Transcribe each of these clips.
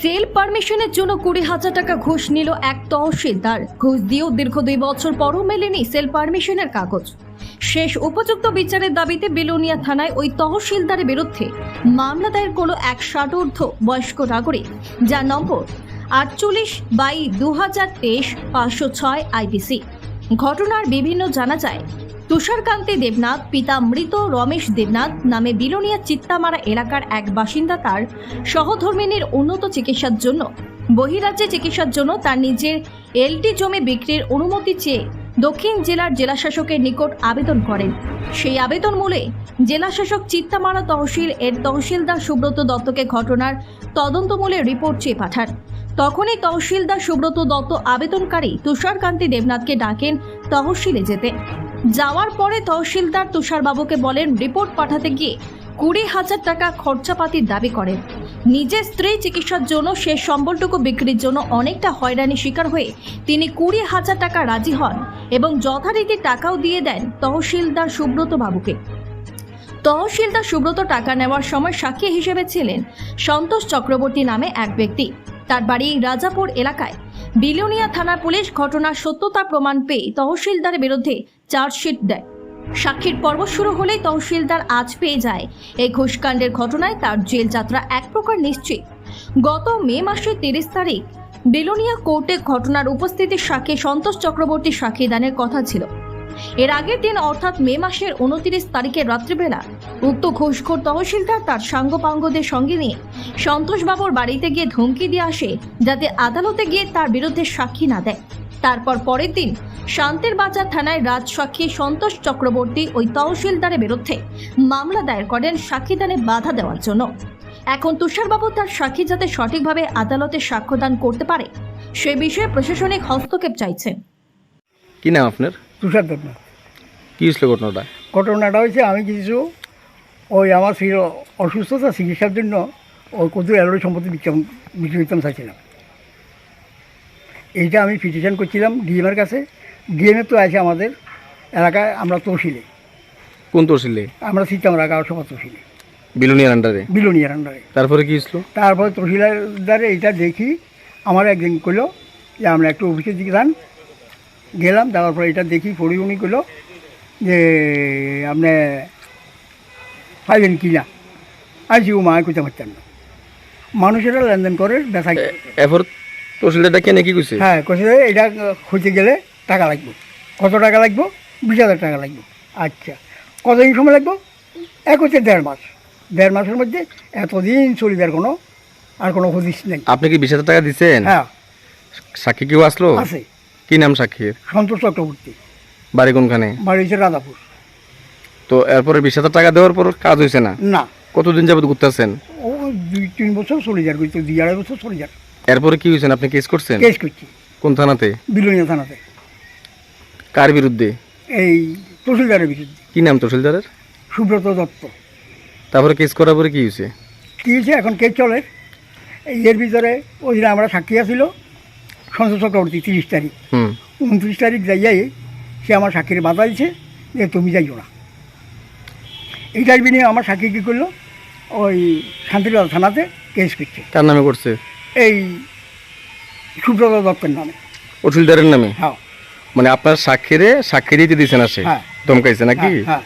Sell পারমিশনের জন্য 20,000 টাকা ঘুষ নিল এক তহসিলদার। ঘুষ দিয়েও দীর্ঘ 2 বছর পরও মেলেনি সেল পারমিশনের কাগজ। শেষ উপযুক্ত বিচারের দাবিতে বিলোনিয়া থানায় ওই তহসিলদারের বিরুদ্ধে মামলা দায়ের করল এক 60 ঊর্ধ্ব বয়স্ক নাগরিক, যার নম্বর 48/2023 506 আইপিসি। ঘটনার বিভিন্ন জানা যায়, তুষারকান্তি দেবনাথ পিতা মৃত রমেশ দেবনাথ নামে বিলোনিয়া চিত্তামারা এলাকার এক বাসিন্দা তার সহধর্মিনীর উন্নত চিকিৎসার জন্য বহিরাজ্যে চিকিৎসার জন্য তার নিজের এলটি জমি বিক্রির অনুমতি চেয়ে দক্ষিণ জেলার জেলাশাসকের নিকট আবেদন করেন। সেই আবেদন মূলে জেলাশাসক চিত্তামারা তহসিল এর তহসিলদার সুব্রত দত্তকে ঘটনার তদন্তমূলে রিপোর্ট চেয়ে পাঠান। তখনই তহসিলদার সুব্রত দত্ত আবেদনকারী তুষারকান্তি দেবনাথকে ডাকেন তহসিলে যেতে। যাওয়ার পরে তহসিলদার তুষারবাবুকে বলেন রিপোর্ট পাঠাতে গিয়ে 20,000 টাকা খরচাপাতির দাবি করেন। নিজের স্ত্রী চিকিৎসার জন্য শেষ সম্বলটুকু বিক্রির জন্য অনেকটা হয়রানির শিকার হয়ে তিনি 20,000 টাকা রাজি হন এবং যথারীতি টাকাও দিয়ে দেন তহসিলদার সুব্রত বাবুকে। তহসিলদার সুব্রত টাকা নেওয়ার সময় সাক্ষী হিসেবে ছিলেন সন্তোষ চক্রবর্তী নামে এক ব্যক্তি। তার বাড়ি রাজাপুর এলাকায়। বিলোনিয়া থানার পুলিশ ঘটনার সত্যতা প্রমাণ পেয়ে তহসিলদারের বিরুদ্ধে চার্জশিট দেয়। সাক্ষীর পর্ব শুরু হলেই তহসিলদার আজ পেয়ে যায় এই ঘুষকাণ্ডের ঘটনায় তার জেল যাত্রা এক প্রকার নিশ্চিত। গত মে মাসের 30 তারিখ বিলোনিয়া কোর্টে ঘটনার উপস্থিতির সাক্ষী সন্তোষ চক্রবর্তী সাক্ষী দানের কথা ছিল। এর আগের দিন অর্থাৎ মে মাসের 29 তারিখের রাত্রিবেলা উক্ত ঘুষখোর তহসিলদার তার সাঙ্গপাঙ্গদের সঙ্গে নিয়ে সন্তোষবাবুর বাড়িতে গিয়ে ধমকি দিয়ে আসে যাতে আদালতে গিয়ে তার বিরুদ্ধে সাক্ষী না দেয়। তারপর পরের দিন শান্তির বাজার থানায় রাজসাক্ষী সন্তোষ চক্রবর্তী ওই তহসিলদারের বিরুদ্ধে মামলা দায়ের করেন সাক্ষীদানে বাধা দেওয়ার জন্য। এখন তুষারবাবু তার সাক্ষী যাতে সঠিকভাবে আদালতে সাক্ষ্যদান করতে পারে সে বিষয়ে প্রশাসনিক হস্তক্ষেপ চাইছেন। কি নাম আপনার? তুষার দেবনাথ। কি হয়েছিল ঘটনাটা? ঘটনাটা হয়েছে আমি কিছু আমার স্ত্রীর অসুস্থতা চিকিৎসার জন্য ওই কত এলোরি সম্পত্তি বিক্রি করতাম চাইছিলাম। এইটা আমি পিটিশন করছিলাম ডিএমের কাছে। ডিএমএ তো আছে আমাদের এলাকায়, আমরা তহসিলে। কোন তহসিলে? আমরা চিত্তামারা গাঁওসভা তহসিলে, বিলোনিয়ার আন্ডারে। বিলোনিয়ার আন্ডারে। তারপরে কি হয়েছিল? তারপরে তহসিলদারে এইটা দেখি আমার একদিন কইলো যে আমরা একটু অফিসের দিকে যান। গেলাম, যাওয়ার পরে এটা দেখি পড়ি উনি কইলো যে আপনি পাইবেন কি না। আইসি ও মা কইতে পারতেন না, মানুষেরা লেনদেন করে বেচা। এরপর তহসিলদারটা কেনে কি কইছে? হ্যাঁ কইছে এটা হইতে গেলে টাকা লাগবে। কত টাকা লাগবে? 20,000 টাকা লাগবে। আচ্ছা, কতদিন সময় লাগবে? এক হচ্ছে 1.5 মাস। 1.5 মাসের মধ্যে এতদিন চলিবার কোনো হদিস নেই। আপনি কি 20,000 টাকা দিচ্ছেন? হ্যাঁ। সাক্ষী কেউ আসলো? আছে। কি নাম সাক্ষীর? সন্তোষ চক্রবর্তী। বাড়ি কোনখানে? বাড়ি হচ্ছে রাজাপুর। তো এরপরে 20,000 টাকা দেওয়ার পর কাজ হয়েছে না? না। কতদিন যাবত ঘুরতেছেন? ও 2-3 বছর চলে যার, 2-2.5 বছর চলে যার। এরপরে কি হয়েছেন? আপনি কেস করছেন? কেস করছি। কোন থানাতে? বিলোনিয়া থানাতে। কার বিরুদ্ধে? এই তহসিলদারের বিরুদ্ধে। কি নাম তহসিলদারের? সুব্রত দত্ত। তারপরে কেস করার পরে কি হয়েছে? কী হয়েছে এখন কেস চলে। এর ভিতরে ওই দিন আমরা সাক্ষী আসিল সন্তোষ চক্রবর্তী 30 তারিখ। 29 তারিখ যাইয়াই সে আমার সাক্ষীর বাধা দিচ্ছে যে তুমি যাইও না। এইটার বিনিময়ে আমার সাক্ষী কী করলো, ওই শান্তিবাজার থানাতে কেস করছে। কার নামে করছে? এই সুব্রত দত্তের নামে। তহসিলদারের নামে? হ্যাঁ। মানে আপনার সাক্ষী দিতে দিয়েছেন আসে? হ্যাঁ। ধমকাইছে নাকি? হ্যাঁ।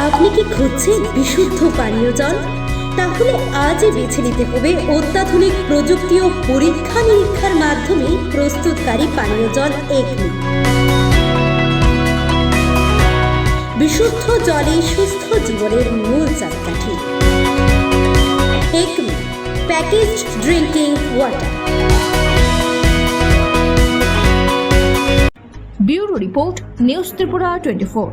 আপনি কি খুঁজছেন বিশুদ্ধ পানীয় জল? তাহলে আজই বেছে নিতে হবে অত্যাধুনিক প্রযুক্তি ও পরীক্ষা নিরীক্ষার মাধ্যমে প্রস্তুতকারী পানীয় জল একমি। বিশুদ্ধ জলে সুস্থ জীবনের মূল চাকাঠি। Acme packaged drinking water. Bureau report, news Tripura 24।